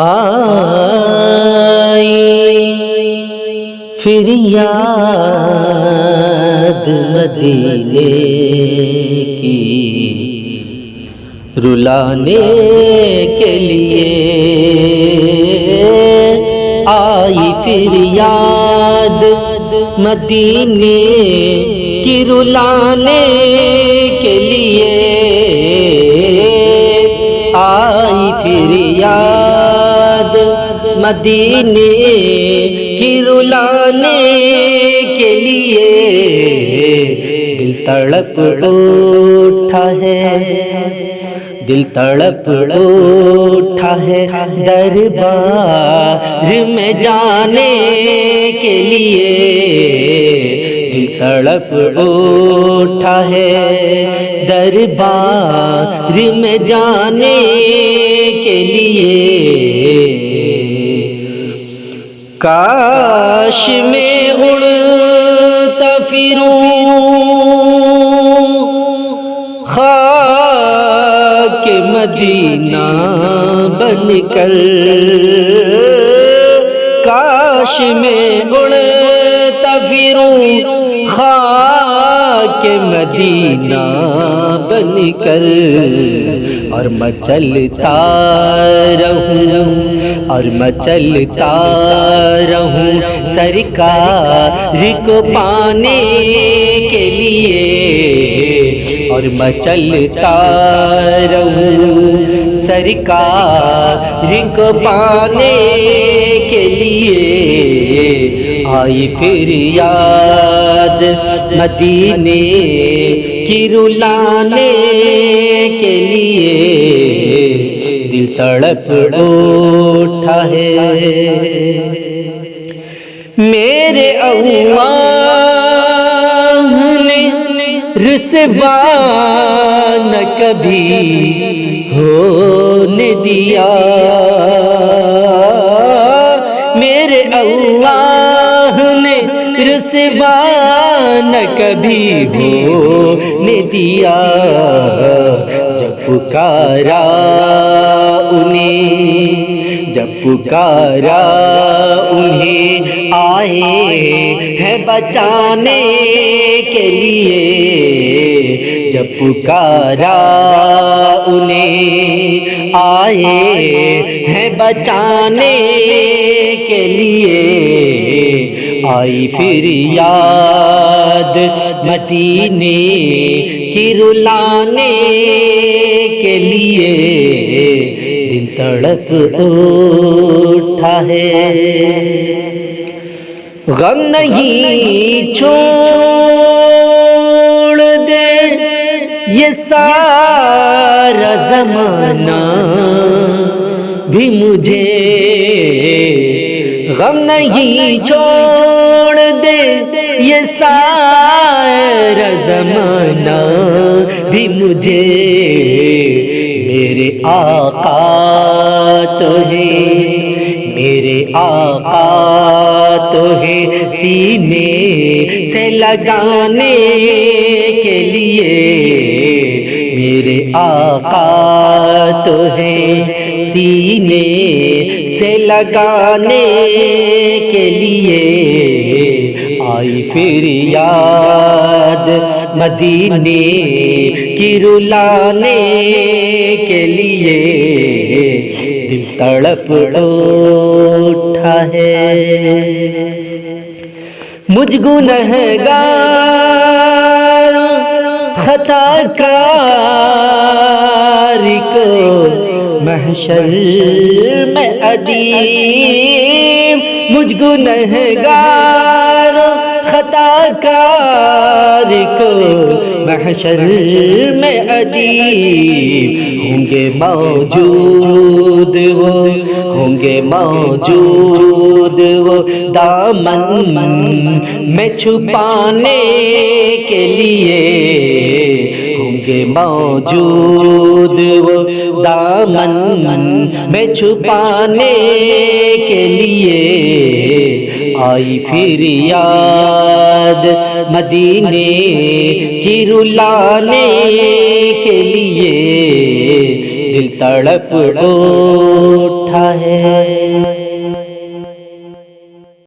آئی پھر یاد مدینے کی رلانے کے لیے، آئی پھر یاد مدینے کی رلانے کے لیے، آئی پھر یاد مدینے کی رلانے کے لیے، دل تڑپ اٹھا ہے، دل تڑپ اٹھا ہے دربار میں جانے کے لیے، دل تڑپ اٹھا ہے دربار میں جانے کے لیے، کاش میں اڑتا پھروں خاک مدینہ بن کر، کاش میں اڑتا پھروں خاک مدینہ بن کر، اور میں چلتا رہوں، اور میں چلتا رہوں سرکار کو پانے کے لیے، اور میں چلتا رہوں سرکار کو پانے کے لیے، آئی پھر یاد مدینے کی رلانے کے لیے، دل تڑپ اٹھا ہے، میرے اللہ نے رسوا نہ کبھی ہونے دیا، میرے اللہ نے رسوا نہ کبھی ہونے دیا، جب پکارا انہیں، جب پکارا انہیں آئے ہیں بچانے کے لیے، جب پکارا انہیں آئے ہیں بچانے کے لیے، آئی پھر یاد مدینے کی رلانے کے لیے، دل تڑپ اٹھا ہے، غم نہیں چھوڑ دے یہ سارا زمانہ بھی مجھے، غم نہیں چھوڑ دے یہ سارا زمانہ بھی مجھے، میرے آقا تو ہے، میرے آقا تو ہے سینے سے لگانے کے لیے، میرے آقا تو ہے سینے سے لگانے کے لیے، آئی پھر یاد مدینے کی رلانے کے لیے، دل تڑپ اٹھا ہے، مجھ گنہگار خطا کار کو محشر میں ادیم، مجھ گنہگار خطا کار کو محشر میں ادیم، ہوں گے موجود وہ، ہوں گے موجود وہ دامن میں چھپانے کے لیے، ہوں گے موجود وہ دامن میں چھپانے کے لیے، آئی پھر یاد مدینے کی رلانے کے لیے، دل تڑپ اٹھا اٹھا ہے۔